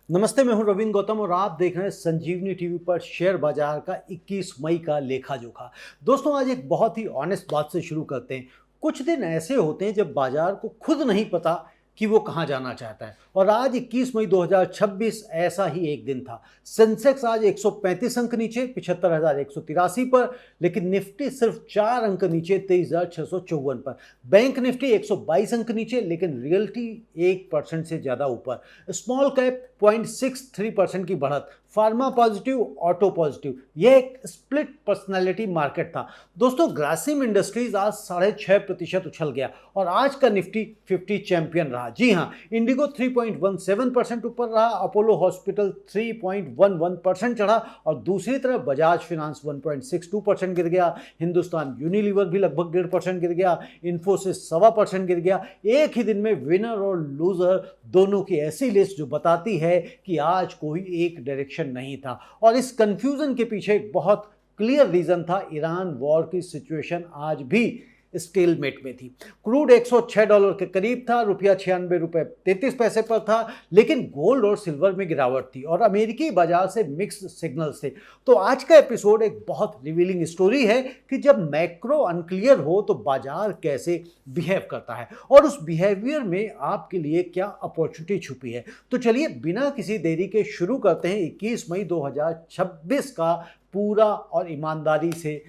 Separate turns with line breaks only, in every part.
नमस्ते, मैं हूं रविंद्र गौतम और आप देख रहे हैं संजीवनी टीवी पर शेयर बाजार का 21 मई का लेखा जोखा। दोस्तों, आज एक बहुत ही ऑनेस्ट बात से शुरू करते हैं। कुछ दिन ऐसे होते हैं जब बाजार को खुद नहीं पता कि वो कहां जाना चाहता है, और आज 21 मई 2026 ऐसा ही एक दिन था। सेंसेक्स आज 135 अंक नीचे 75,183 पर, लेकिन निफ्टी सिर्फ 4 अंक नीचे 23,654 पर। बैंक निफ्टी 122 अंक नीचे, लेकिन रियल्टी 1% से ज्यादा ऊपर। स्मॉल कैप 0.63% की बढ़त। Pharma positive, auto positive. यह एक स्प्लिट पर्सनालिटी मार्केट था। दोस्तों, ग्रासिम इंडस्ट्रीज आज 6.5% उछल गया और आज का निफ्टी 50 चैंपियन रहा। जी हां, इंडिगो 3.17% ऊपर रहा, अपोलो हॉस्पिटल 3.11% चढ़ा, और दूसरी तरफ बजाज फिनांस 1.62% गिर गया। हिंदुस्तान यूनिलीवर भी लगभग 1.5% गिर गया। इन्फोसिस 1.25% गिर गया। एक ही दिन में विनर और लूजर दोनों की ऐसी लिस्ट जो बताती है कि आज कोई एक डायरेक्शन नहीं था, और इस कंफ्यूजन के पीछे एक बहुत क्लियर रीजन था। ईरान वॉर की सिचुएशन आज भी स्टेलमेट में थी। क्रूड $106 के करीब था, रुपया 96 रुपए 33 पैसे पर था, लेकिन गोल्ड और सिल्वर में गिरावट थी और अमेरिकी बाजार से मिक्स्ड सिग्नल्स थे। तो आज का एपिसोड एक बहुत रिवीलिंग स्टोरी है कि जब मैक्रो अनक्लियर हो तो बाजार कैसे बिहेव करता है, और उस बिहेवियर में आपके लिए क्या अपॉर्चुनिटी छुपी है। तो चलिए बिना किसी देरी के शुरू करते हैं 21 मई 2026 का पूरा और ईमानदारी से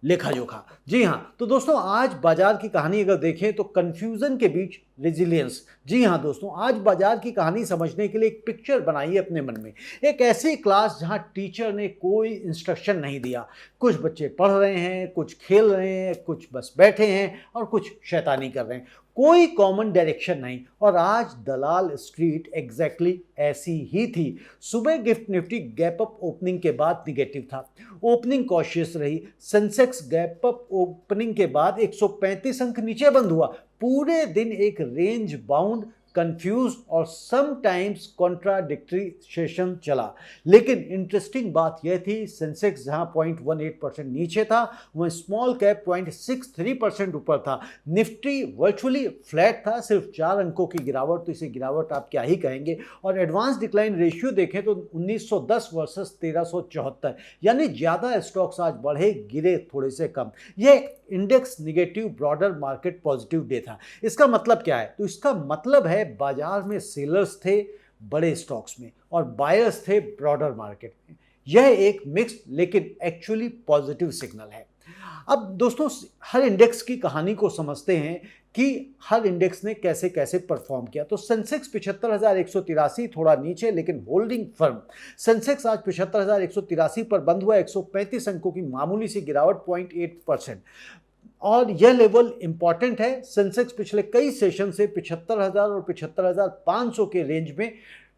लेखा जोखा। जी हां, तो दोस्तों, आज बाजार की कहानी अगर देखें तो कंफ्यूजन के बीच रेजिलियंस। जी हां दोस्तों, आज बाजार की कहानी समझने के लिए एक पिक्चर बनाइए अपने मन में। एक ऐसी क्लास जहां टीचर ने कोई इंस्ट्रक्शन नहीं दिया। कुछ बच्चे पढ़ रहे हैं, कुछ खेल रहे हैं, कुछ बस बैठे हैं और कुछ शैतानी कर रहे हैं। कोई कॉमन डायरेक्शन नहीं। और आज दलाल स्ट्रीट एग्जैक्टली ऐसी ही थी। सुबह gift Nifty gap up opening के बाद निगेटिव था। ओपनिंग कॉशियस रही। सेंसेक्स गैप अप ओपनिंग के बाद 135 अंक नीचे बंद हुआ। पूरे दिन एक रेंज बाउंड, कंफ्यूज और समटाइम्स कॉन्ट्राडिक्टरी सेशन चला। लेकिन इंटरेस्टिंग बात यह थी, सेंसेक्स जहां 0.18% नीचे था, वहीं स्मॉल कैप 0.63% ऊपर था। निफ्टी वर्चुअली फ्लैट था, सिर्फ 4 अंकों की गिरावट। तो इसे गिरावट आप क्या ही कहेंगे। और एडवांस डिक्लाइन रेशियो देखें तो 1910 वर्सेस 1374, यानी ज्यादा स्टॉक्स आज बढ़े, गिरे थोड़े से कम। यह index negative, broader market positive day था। इसका मतलब क्या है? तो इसका मतलब है बाजार में सेलर्स थे बड़े स्टॉक्स में और बायर्स थे ब्रॉडर मार्केट में। यह एक मिक्स्ड लेकिन एक्चुअली पॉजिटिव सिग्नल है। अब दोस्तों, हर इंडेक्स की कहानी को समझते हैं कि हर इंडेक्स ने कैसे कैसे परफॉर्म किया। तो सेंसेक्स 75,183 थोड़ा नीचे लेकिन होल्डिंग फर्म। सेंसेक्स आज 75,183 पर बंद हुआ। 135 अंकों की मामूली सी गिरावट, 0.8%। और यह लेवल इंपॉर्टेंट है। सेंसेक्स पिछले कई सेशन से 75,000 और 75,500 के रेंज में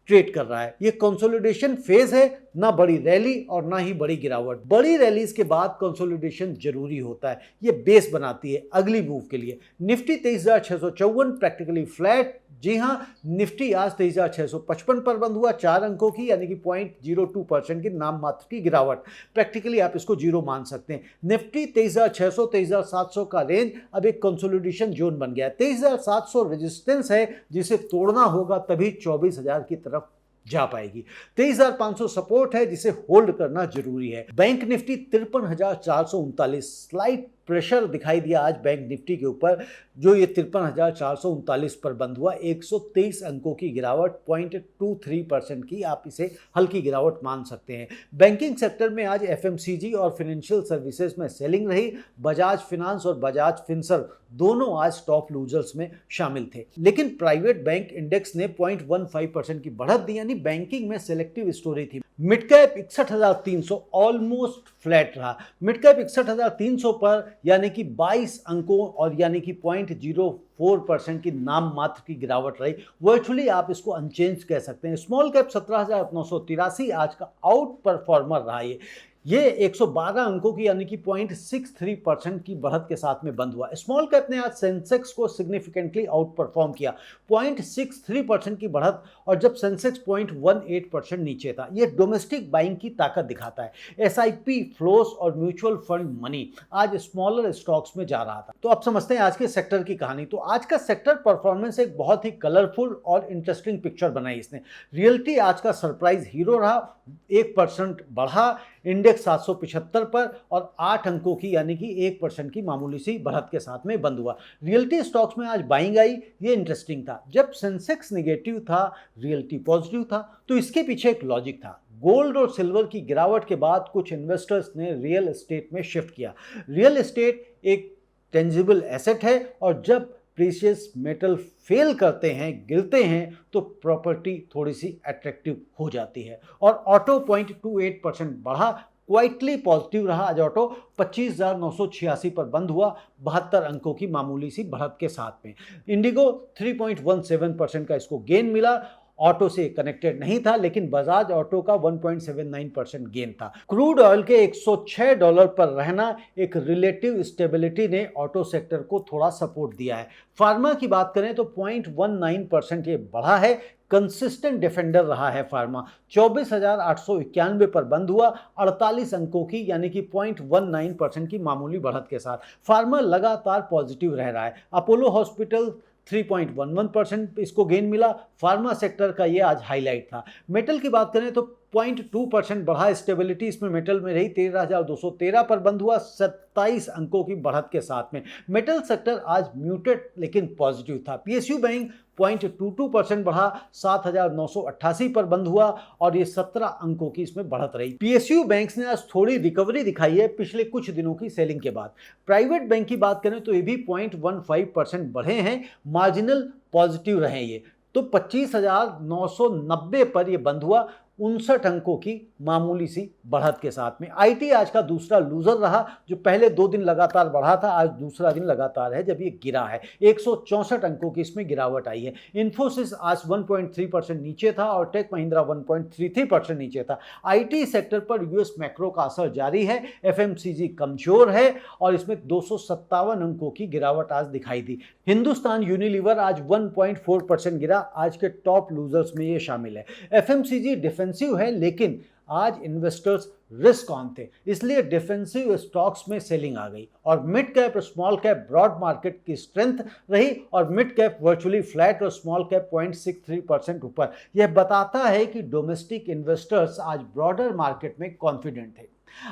ट्रेड कर रहा है। यह कंसोलिडेशन फेज है, ना बड़ी रैली और ना ही बड़ी गिरावट। बड़ी रैलीज के बाद कंसोलिडेशन जरूरी होता है, यह बेस बनाती है अगली मूव के लिए। Nifty 23,654 practically flat. जी हां, निफ्टी आज 23,655 पर बंद हुआ, 4 अंकों की यानी कि 0.02% की नाम मात्र की गिरावट। प्रैक्टिकली आप इसको जीरो मान सकते हैं। निफ्टी 23,600 23,700 का रेंज अब एक कंसोलिडेशन जोन बन गया है। 23,700 रेजिस्टेंस है जिसे तोड़ना होगा, तभी 24,000 की तरफ जा पाएगी। 23,500 सपोर्ट है जिसे होल्ड करना जरूरी है। बैंक निफ्टी 53,439, स्लाइट प्रेशर दिखाई दिया आज बैंक निफ्टी के ऊपर, जो ये 53,439 पर बंद हुआ। 123 अंकों की गिरावट, 0.23% की आप इसे हल्की गिरावट मान सकते हैं। बैंकिंग सेक्टर में आज एफएमसीजी और फाइनेंशियल सर्विसेज में सेलिंग रही। बजाज फिनांस और बजाज फिनसर दोनों आज टॉप लूजर्स में शामिल थे। लेकिन प्राइवेट बैंक इंडेक्स ने 0.15% की बढ़त दी, यानी बैंकिंग में सेलेक्टिव स्टोरी थी। मिड कैप 61,300 ऑलमोस्ट फ्लैट रहा। मिड कैप 61,300 पर यानी कि 22 अंकों और यानी कि 0.04% की नाम मात्र की गिरावट रही। वर्चुअली आप इसको अनचेंज कह सकते हैं। स्मॉल कैप 17,983 आज का आउट परफॉर्मर रहा। ये ये 112 अंकों की यानी कि 0.63% की बढ़त के साथ में बंद हुआ। स्मॉल कैप ने आज सेंसेक्स को सिग्निफिकेंटली आउट परफॉर्म किया, 0.63% की बढ़त, और जब सेंसेक्स 0.18% नीचे था। ये डोमेस्टिक बाइंग की ताकत दिखाता है। एसआईपी फ्लोस और म्यूचुअल फंड मनी आज स्मॉलर स्टॉक्स में जा रहा था। तो अब समझते हैं आज के सेक्टर की कहानी। तो आज का सेक्टर परफॉर्मेंस एक बहुत ही कलरफुल और इंटरेस्टिंग पिक्चर बनाई इसने। रियल्टी आज का सरप्राइज हीरो रहा, 1% बढ़ा, इंडेक्स 775 पर और 8 अंकों की यानी कि 1% की मामूली सी बढ़त के साथ में बंद हुआ। रियल्टी स्टॉक्स में आज बाइंग आई, ये इंटरेस्टिंग था। जब सेंसेक्स नेगेटिव था, रियल्टी पॉजिटिव था, तो इसके पीछे एक लॉजिक था। गोल्ड और सिल्वर की गिरावट के बाद कुछ इन्वेस्टर्स ने रियल एस्टेट में शिफ्ट किया। रियल एस्टेट एक टेंजिबल एसेट है, और जब प्रीशियस मेटल फेल करते हैं, गिरते हैं, तो प्रॉपर्टी थोड़ी सी अट्रैक्टिव हो जाती है। और ऑटो 0.28% बढ़ा, क्वाइटली पॉजिटिव रहा। आज ऑटो 25,986 पर बंद हुआ, 72 अंकों की मामूली सी बढ़त के साथ में। इंडिगो 3.17% का इसको गेन मिला, ऑटो से कनेक्टेड नहीं था, लेकिन बजाज ऑटो का 1.79% गेन था। क्रूड ऑयल के $106 पर रहना एक रिलेटिव स्टेबिलिटी ने ऑटो सेक्टर को थोड़ा सपोर्ट दिया है। फार्मा की बात करें तो 0.19% ये बढ़ा है, कंसिस्टेंट डिफेंडर रहा है फार्मा। 24,891 पर बंद हुआ, 48 अंकों की यानी कि 0.19% की मामूली बढ़त के साथ। फार्मा लगातार पॉजिटिव रह रहा है। अपोलो हॉस्पिटल 3.11% इसको गेन मिला। फार्मा सेक्टर का ये आज हाईलाइट था। मेटल की बात करें तो 0.2% बढ़ा, स्टेबिलिटी इसमें मेटल में रही, 13,213 पर बंद हुआ, 27 अंकों की बढ़त के साथ में। मेटल सेक्टर आज म्यूटेड लेकिन पॉजिटिव था। पीएसयू बैंक 0.22% बढ़ा, 7,988 पर बंद हुआ, और ये 17 अंकों की इसमें बढ़त रही। पीएसयू बैंक्स ने आज थोड़ी रिकवरी दिखाई है पिछले कुछ दिनों की सेलिंग के बाद। प्राइवेट बैंक की बात करें तो ये भी 0.15% बढ़े हैं, मार्जिनल पॉजिटिव रहे ये। तो 25,990 पर ये बंद हुआ, 59 अंकों की मामूली सी बढ़त के साथ में। आईटी आज का दूसरा लूजर रहा, जो पहले 2 दिन लगातार बढ़ा था, आज दूसरा दिन लगातार है जब ये गिरा है। 164 अंकों की इसमें गिरावट आई है। इन्फोसिस आज 1.3% नीचे था, और टेक महिंद्रा 1.33% नीचे था। आईटी सेक्टर पर यूएस मैक्रो का असर जारी है, एफएमसीजी कमजोर है, और इसमें 257 अंकों की गिरावट आज दिखाई दी। हिंदुस्तान यूनिलीवर आज 1.4% गिरा, आज के टॉप लूजर्स में ये शामिल है। एफएमसीजी डिफेंसिव है, लेकिन आज इन्वेस्टर्स रिस्क ऑन थे, इसलिए डिफेंसिव स्टॉक्स में सेलिंग आ गई। और मिड कैप और स्मॉल कैप ब्रॉड मार्केट की स्ट्रेंथ रही, और मिड कैप वर्चुअली फ्लैट और स्मॉल कैप 0.63% ऊपर। यह बताता है कि डोमेस्टिक इन्वेस्टर्स आज ब्रॉडर मार्केट में कॉन्फिडेंट थे।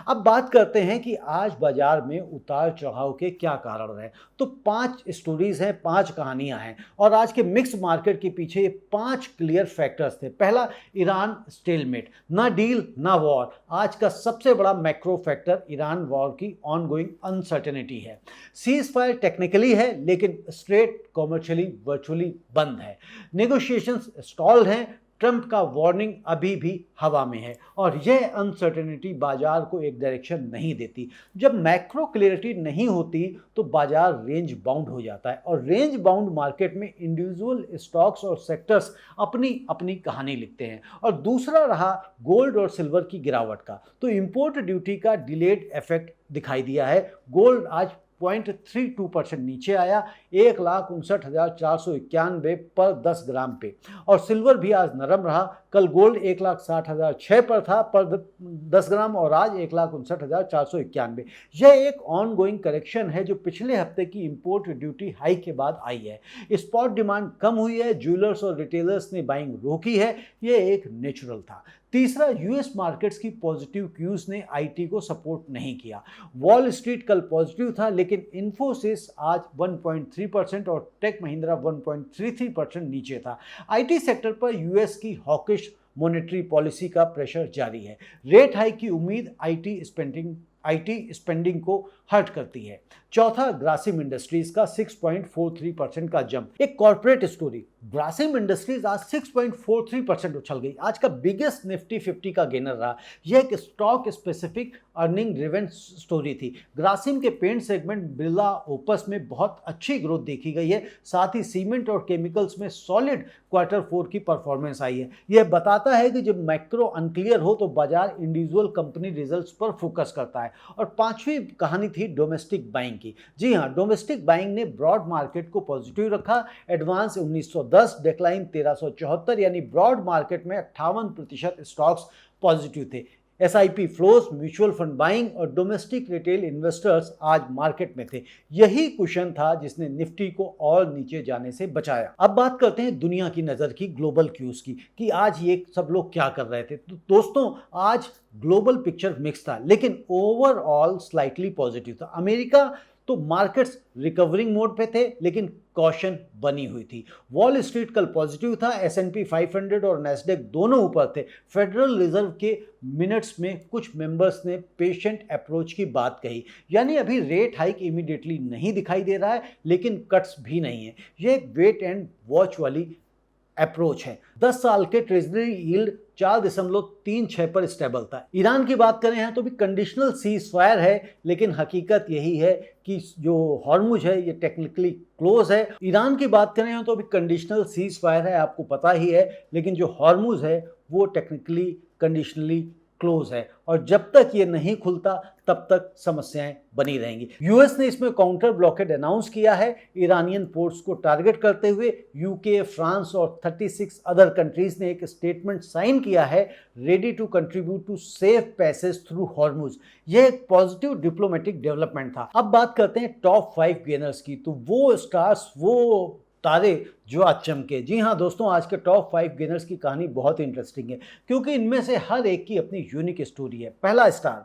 अब बात करते हैं कि आज बाजार में उतार चढ़ाव के क्या कारण रहे। तो 5 स्टोरीज हैं, 5 कहानियां हैं, और आज के मिक्स मार्केट के पीछे 5 क्लियर फैक्टर्स थे। पहला, ईरान स्टेलमेट, ना डील ना वॉर। आज का सबसे बड़ा मैक्रो फैक्टर ईरान वॉर की ऑनगोइंग अनसर्टेनिटी है। सीज फायर टेक्निकली है, लेकिन स्ट्रेट कॉमर्शियली वर्चुअली बंद है। नेगोशिएशंस स्टॉल्ड हैं, ट्रंप का वार्निंग अभी भी हवा में है, और यह अनसर्टेनिटी बाजार को एक डायरेक्शन नहीं देती। जब मैक्रो क्लियरिटी नहीं होती तो बाजार रेंज बाउंड हो जाता है, और रेंज बाउंड मार्केट में इंडिविजुअल स्टॉक्स और सेक्टर्स अपनी अपनी कहानी लिखते हैं। और दूसरा रहा गोल्ड और सिल्वर की गिरावट का। तो इंपोर्ट ड्यूटी का डिलेड इफेक्ट दिखाई दिया है। गोल्ड आज 0.32% नीचे आया, 1,59,491 पर 10 ग्राम पे। और सिल्वर भी आज नरम रहा। कल गोल्ड 1,60,006 पर था पर 10 ग्राम, और आज 1,59,491। यह एक ऑन गोइंग करेक्शन है जो पिछले हफ्ते की इंपोर्ट ड्यूटी हाई के बाद आई है। स्पॉट डिमांड कम हुई है, ज्वेलर्स और रिटेलर्स ने बाइंग रोकी है, यह एक नेचुरल था। तीसरा, यूएस मार्केट्स की पॉजिटिव क्यूज ने आईटी को सपोर्ट नहीं किया। वॉल स्ट्रीट कल पॉजिटिव था, लेकिन इन्फोसिस आज 1.3% और टेक महिंद्रा 1.33% नीचे था। आईटी सेक्टर पर यूएस की हॉकिश मॉनेटरी पॉलिसी का प्रेशर जारी है। रेट हाइक की उम्मीद आईटी स्पेंडिंग को हर्ट करती है। चौथा, ग्रासिम इंडस्ट्रीज का 6.43% का जंप। एक कॉर्पोरेट स्टोरी, ग्रासिम इंडस्ट्रीज आज 6.43% उछल गई, आज का बिगेस्ट निफ्टी 50 का गेनर रहा। यह एक stock specific earning driven story थी। ग्रासिम के पेंट सेगमेंट बिरला ओपस में बहुत अच्छी ग्रोथ देखी गई है, साथ ही सीमेंट और केमिकल्स में सॉलिड Q4 की परफॉर्मेंस आई है। यह बताता है कि जब मैक्रो अनक्लियर हो तो बाजार इंडिविजुअल कंपनी रिजल्ट्स पर फोकस करता है। और पांचवी कहानी थी डोमेस्टिक बाइंग की। जी हाँ, डोमेस्टिक बाइंग ने ब्रॉड मार्केट को पॉजिटिव रखा। एडवांस 1910, डिक्लाइन 1374, यानी ब्रॉड मार्केट में 58% स्टॉक्स पॉजिटिव थे। SIP flows, mutual fund buying और डोमेस्टिक रिटेल इन्वेस्टर्स आज मार्केट में थे। यही कुशन था जिसने निफ्टी को और नीचे जाने से बचाया। अब बात करते हैं दुनिया की नज़र की, ग्लोबल क्यूज की, कि आज ये सब लोग क्या कर रहे थे। तो दोस्तों, आज ग्लोबल पिक्चर मिक्स था लेकिन ओवरऑल स्लाइटली पॉजिटिव था। अमेरिका तो मार्केट्स रिकवरिंग मोड पे थे लेकिन कॉशन बनी हुई थी। वॉल स्ट्रीट कल पॉजिटिव था, S&P 500 और नैस्डैक दोनों ऊपर थे। फेडरल रिजर्व के मिनट्स में कुछ मेंबर्स ने पेशेंट अप्रोच की बात कही, यानी अभी रेट हाइक इमीडिएटली नहीं दिखाई दे रहा है लेकिन कट्स भी नहीं है। यह एक वेट एंड वॉच वाली अप्रोच है। 10 साल के ट्रेजरी यील्ड 4.36 पर स्टेबल था। ईरान की बात करें हैं तो भी कंडीशनल सीज फायर है, लेकिन हकीकत यही है कि जो हॉर्मुज है ये टेक्निकली क्लोज है। ईरान की बात करें हैं तो भी कंडीशनल सीज फायर है, आपको पता ही है, लेकिन जो हॉर्मुज है वो टेक्निकली कंडीशनली क्लोज है और जब तक ये नहीं खुलता तब तक समस्याएं बनी रहेंगी। यूएस ने इसमें काउंटर ब्लॉकेड अनाउंस किया है ईरानियन पोर्ट्स को टारगेट करते हुए। यूके, फ्रांस और 36 अदर कंट्रीज ने एक स्टेटमेंट साइन किया है, ready to contribute to safe passage through Hormuz. यह एक पॉजिटिव डिप्लोमेटिक डेवलपमेंट था। अब बात करते हैं टॉप 5 गेनर्स की, तो वो स्टार्स, वो तारे जो आज चमके। जी हाँ दोस्तों, आज के टॉप 5 गेनर्स की कहानी बहुत इंटरेस्टिंग है क्योंकि इनमें से हर एक की अपनी यूनिक स्टोरी है। पहला स्टार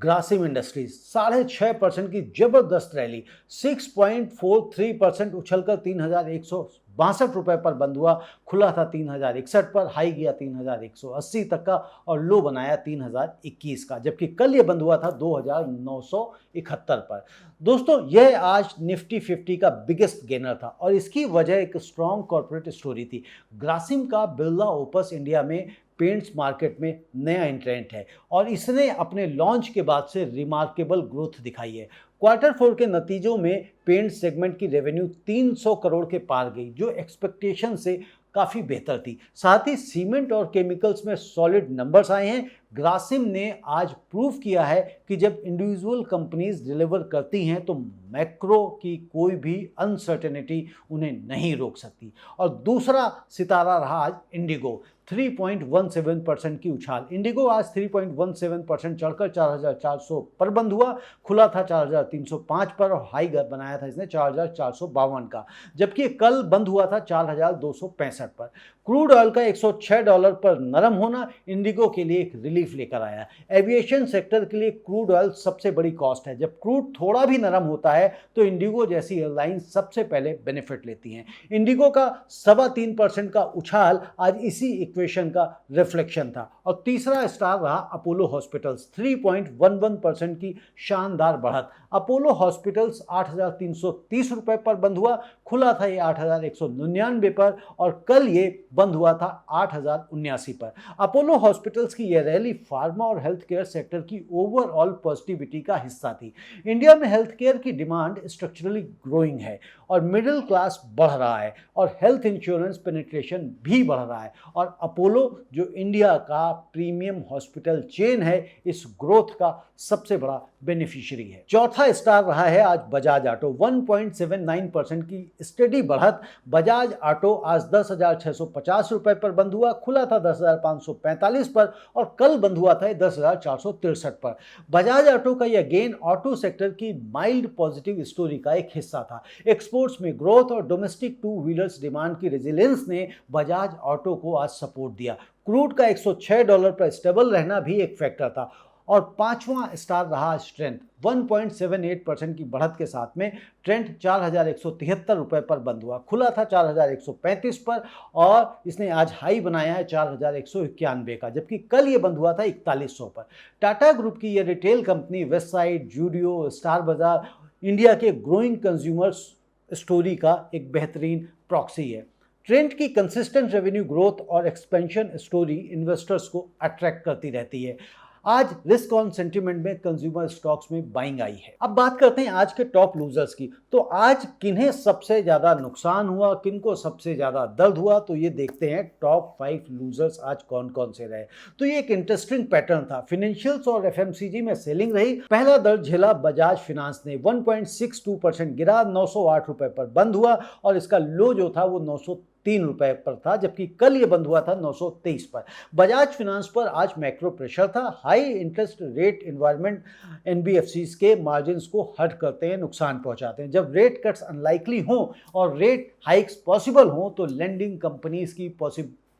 ग्रासिम इंडस्ट्रीज, 6.5% की जबरदस्त रैली, 6.43% उछलकर 3,162 रुपए पर बंद हुआ। खुला था 3,061 पर, हाई गया 3,180 तक का और लो बनाया 3,021 का, जबकि कल ये बंद हुआ था 2,971 पर। दोस्तों, यह आज निफ्टी 50 का बिगेस्ट गेनर था और इसकी वजह एक स्ट्रॉन्ग कॉर्पोरेट स्टोरी थी। ग्रासिम का बिरला ओपस इंडिया में पेंट्स मार्केट में नया एंट्रेंट है और इसने अपने लॉन्च के बाद से रिमार्केबल ग्रोथ दिखाई है। Q4 के नतीजों में पेंट सेगमेंट की रेवेन्यू 300 करोड़ के पार गई, जो एक्सपेक्टेशन से काफ़ी बेहतर थी। साथ ही सीमेंट और केमिकल्स में सॉलिड नंबर्स आए हैं। ग्रासिम ने आज प्रूव किया है कि जब इंडिविजुअल कंपनीज डिलीवर करती हैं तो मैक्रो की कोई भी अनसर्टेनिटी उन्हें नहीं रोक सकती। और दूसरा सितारा रहा आज इंडिगो, 3.17% की उछाल। इंडिगो आज 3.17% चढ़कर 4,400 पर बंद हुआ। खुला था 4,305 पर और हाई बनाया था इसने 4,452 का, जबकि कल बंद हुआ था 4,265 पर। क्रूड ऑयल का $106 पर नरम होना इंडिगो के लिए एक रिलीफ लेकर आया। एविएशन सेक्टर के लिए क्रूड ऑयल सबसे बड़ी कॉस्ट है। जब क्रूड थोड़ा भी नरम होता है तो इंडिगो जैसी एयरलाइन सबसे पहले बेनिफिट लेती हैं। इंडिगो का 3.25% का उछाल आज इसी इक्वेशन का रिफ्लेक्शन था। और तीसरा स्टार रहा अपोलो हॉस्पिटल्स, 3.11% की शानदार बढ़त। अपोलो हॉस्पिटल्स 8,330 रुपए पर बंद हुआ। खुला था ये 8,199 पर और कल ये बंद हुआ था 8,079 पर। अपोलो हॉस्पिटल्स की यह रैली फार्मा और हेल्थ केयर सेक्टर की ओवरऑल पॉजिटिविटी का हिस्सा थी। इंडिया में हेल्थ केयर की डिमांड स्ट्रक्चरली ग्रोइंग है और मिडिल क्लास बढ़ रहा है और हेल्थ इंश्योरेंस पेनिट्रेशन भी बढ़ रहा है और अपोलो जो इंडिया का प्रीमियम हॉस्पिटल चेन है, इस ग्रोथ का सबसे बड़ा बेनिफिशियरी है। चौथा स्टार रहा है आज बजाज ऑटो, 1.79% की स्टेडी बढ़त। बजाज ऑटो आज 10,650 रुपए पर बंद हुआ। खुला था 10,545 पर और कल बंद हुआ था 10,463 पर। बजाज ऑटो का यह गेन ऑटो सेक्टर की माइल्ड पॉजिटिव स्टोरी का एक हिस्सा था। एक्सपोर्ट्स में ग्रोथ और डोमेस्टिक टू व्हीलर्स डिमांड की रेजिलेंस ने बजाज ऑटो को आज सपोर्ट दिया। क्रूड का $106 पर स्टेबल रहना भी एक फैक्टर था और पांचवां स्टार रहा ट्रेंट 1.78% की बढ़त के साथ में ट्रेंट 4,173 रुपये पर बंद हुआ। खुला था 4,135 पर और इसने आज हाई बनाया है 4,191 का, जबकि कल ये बंद हुआ था 4100 पर। टाटा ग्रुप की ये retail company Westside, Zudio, star बाजार इंडिया के ग्रोइंग कंज्यूमर्स स्टोरी का एक बेहतरीन प्रॉक्सी है। ट्रेंड की कंसिस्टेंट रेवेन्यू ग्रोथ और एक्सपेंशन स्टोरी इन्वेस्टर्स को अट्रैक्ट करती रहती है। आज रिस्क ऑन सेंटिमेंट में कंज्यूमर स्टॉक्स में बाइंग आई है। अब बात करते हैं आज के टॉप लूजर्स की। तो आज किन्हें सबसे ज्यादा नुकसान हुआ, किनको सबसे ज्यादा दर्द हुआ, तो ये देखते हैं टॉप 5 लूजर्स आज कौन कौन से रहे। तो ये एक इंटरेस्टिंग पैटर्न था। फाइनेंशियल्स और एफएमसीजी में सेलिंग रही। पहला दर्द झेला बजाज फाइनेंस ने, 1.62% गिरा, 908 रुपए पर बंद हुआ और इसका लो जो था वो 903 रुपए पर था, जबकि कल ये बंद हुआ था 923 पर। बजाज फाइनेंस पर आज मैक्रो प्रेशर था। High interest rate environment NBFCs के मार्जिन्स को हर्ट करते हैं, नुकसान पहुंचाते हैं। जब रेट कट्स अनलाइकली हों और रेट हाइक्स पॉसिबल हों तो लेंडिंग कंपनीज की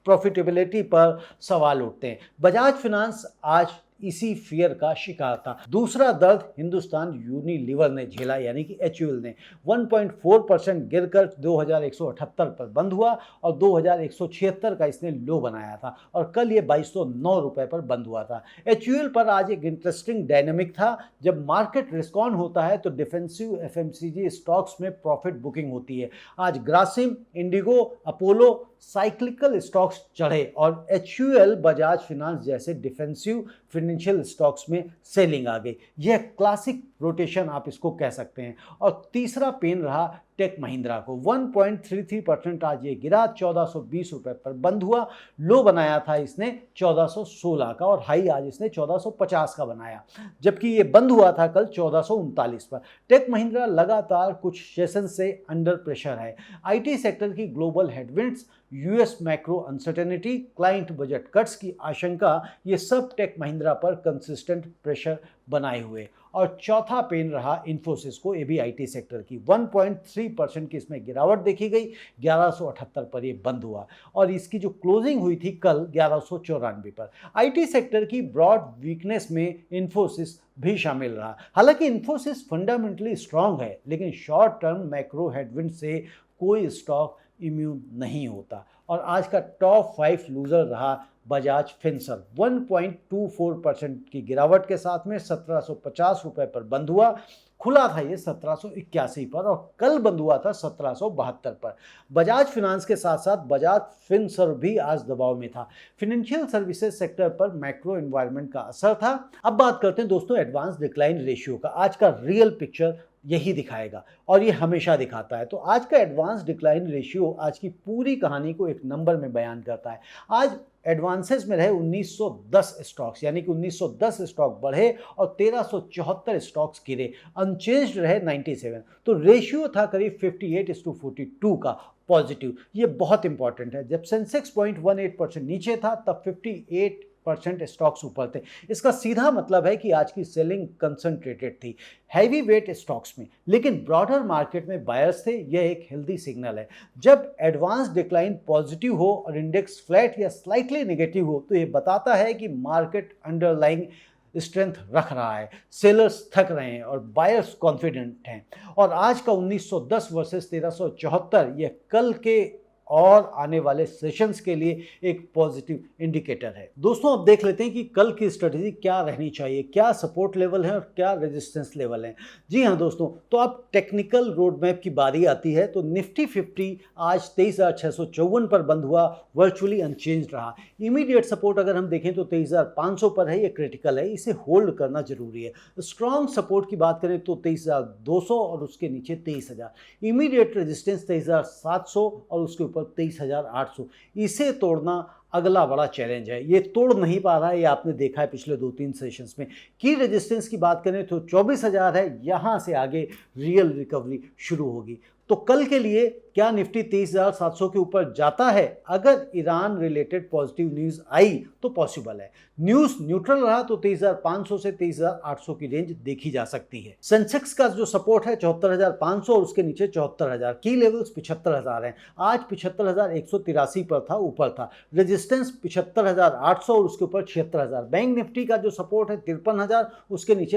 प्रॉफिटेबिलिटी पर सवाल उठते हैं। बजाज फाइनेंस आज इसी फियर का शिकार था। दूसरा दर्द हिंदुस्तान यूनिलीवर ने झेला, यानी कि एचयूएल ने 1.4% गिरकर 2178 पर बंद हुआ और 2176 का इसने लो बनाया था और कल ये 2209 रुपए पर बंद हुआ था। एचयूएल पर आज एक इंटरेस्टिंग डायनेमिक था। जब मार्केट रिस्क ऑन होता है तो डिफेंसिव एफएमसीजी स्टॉक्स में प्रॉफिट बुकिंग होती है। आज Grasim, Indigo, Apollo cyclical stocks चढ़े और एचयूएल, बजाज फाइनेंस जैसे डिफेंसिव फाइनेंशियल स्टॉक्स में सेलिंग आ गई। यह क्लासिक रोटेशन आप इसको कह सकते हैं। और तीसरा पेन रहा टेक महिंद्रा को, 1.33% आज ये गिरा, 1420 रुपए पर बंद हुआ। लो बनाया था इसने 1416 का और हाई आज इसने 1450 का बनाया, जबकि ये बंद हुआ था कल 1439 पर। टेक महिंद्रा लगातार कुछ सेशन से अंडर प्रेशर है। आईटी सेक्टर की global headwinds, US macro uncertainty, client budget cuts की आशंका, ये सब टेक महिंद्रा पर कंसिस्टेंट प्रेशर बनाए हुए। और चौथा पेन रहा इन्फोसिस को, ये भी आईटी सेक्टर की, 1.3% की इसमें गिरावट देखी गई, 1178 पर ये बंद हुआ और इसकी जो क्लोजिंग हुई थी कल 1194 पर। आईटी सेक्टर की ब्रॉड वीकनेस में इन्फोसिस भी शामिल रहा। हालांकि इन्फोसिस फंडामेंटली स्ट्रांग है, लेकिन शॉर्ट टर्म मैक्रो हेडविंड से कोई स्टॉक इम्यून नहीं होता। और आज का टॉप 5 लूजर रहा बजाज फिनसर्व, 1.24% की गिरावट के साथ में 1750 रुपए पर बंद हुआ। खुला था ये 1781 पर और कल बंद हुआ था 1772 पर। बजाज फाइनेंस के साथ साथ बजाज फिनसर्व भी आज दबाव में था। फाइनेंशियल सर्विसेज सेक्टर पर मैक्रो एनवायरनमेंट का असर था। अब बात करते हैं दोस्तों एडवांस डिक्लाइन रेशियो का। आज का रियल पिक्चर यही दिखाएगा और ये हमेशा दिखाता है। तो आज का एडवांस डिक्लाइन रेशियो आज की पूरी कहानी को एक नंबर में बयान करता है। आज एडवांसेस में रहे 1910 स्टॉक्स, यानी कि 1910 स्टॉक बढ़े और 1374 स्टॉक्स गिरे। अनचेंज्ड रहे 97। तो रेशियो था करीब 58:42 का पॉजिटिव। ये बहुत इंपॉर्टेंट है। जब सेंसेक्स 0.18% नीचे था तब 58% स्टॉक्स ऊपर थे। इसका सीधा मतलब है कि आज की सेलिंग कंसंट्रेटेड थी हैवी वेट स्टॉक्स में, लेकिन ब्रॉडर मार्केट में बायर्स थे। यह एक हेल्दी सिग्नल है। जब एडवांस डिक्लाइन पॉजिटिव हो और इंडेक्स फ्लैट या स्लाइटली नेगेटिव हो तो यह बताता है कि मार्केट अंडरलाइंग स्ट्रेंथ रख रहा है, सेलर्स थक रहे हैं और बायर्स कॉन्फिडेंट हैं। और आज का 1910 वर्सेस 1374 यह कल के और आने वाले सेशंस के लिए एक पॉजिटिव इंडिकेटर है। दोस्तों अब देख लेते हैं कि कल की स्ट्रेटजी क्या रहनी चाहिए, क्या सपोर्ट लेवल है और क्या रेजिस्टेंस लेवल है। जी हाँ दोस्तों, तो अब टेक्निकल रोड मैप की बारी आती है। तो निफ्टी 50 आज 23,654 पर बंद हुआ, वर्चुअली अनचेंज रहा। इमीडिएट सपोर्ट अगर हम देखें तो 23,500 पर है, ये क्रिटिकल है, इसे होल्ड करना जरूरी है। स्ट्रॉन्ग सपोर्ट की बात करें तो 23,200 और उसके नीचे 23,000। इमीडिएट रेजिस्टेंस 23,700 और उसके ऊपर 23,800। इसे तोड़ना अगला बड़ा चैलेंज है। ये तोड़ नहीं पा रहा है, ये आपने देखा है पिछले 2-3 सेशंस में। की रेजिस्टेंस की बात करें तो 24,000 है, यहाँ से आगे रियल रिकवरी शुरू होगी। तो कल के लिए क्या निफ्टी 23,700 के ऊपर जाता है? अगर ईरान रिलेटेड पॉजिटिव न्यूज आई तो पॉसिबल है। न्यूज न्यूट्रल रहा तो 23,500 से 23,800 की रेंज देखी जा सकती है। सेंसेक्स का जो सपोर्ट है 74,500 और उसके नीचे 74,000, की लेवल्स 75,000 हैं। आज 75,183 पर था, ऊपर था। रेजिस्टेंस 75,800 और उसके ऊपर 76,000। बैंक निफ्टी का जो सपोर्ट है 53,000, उसके नीचे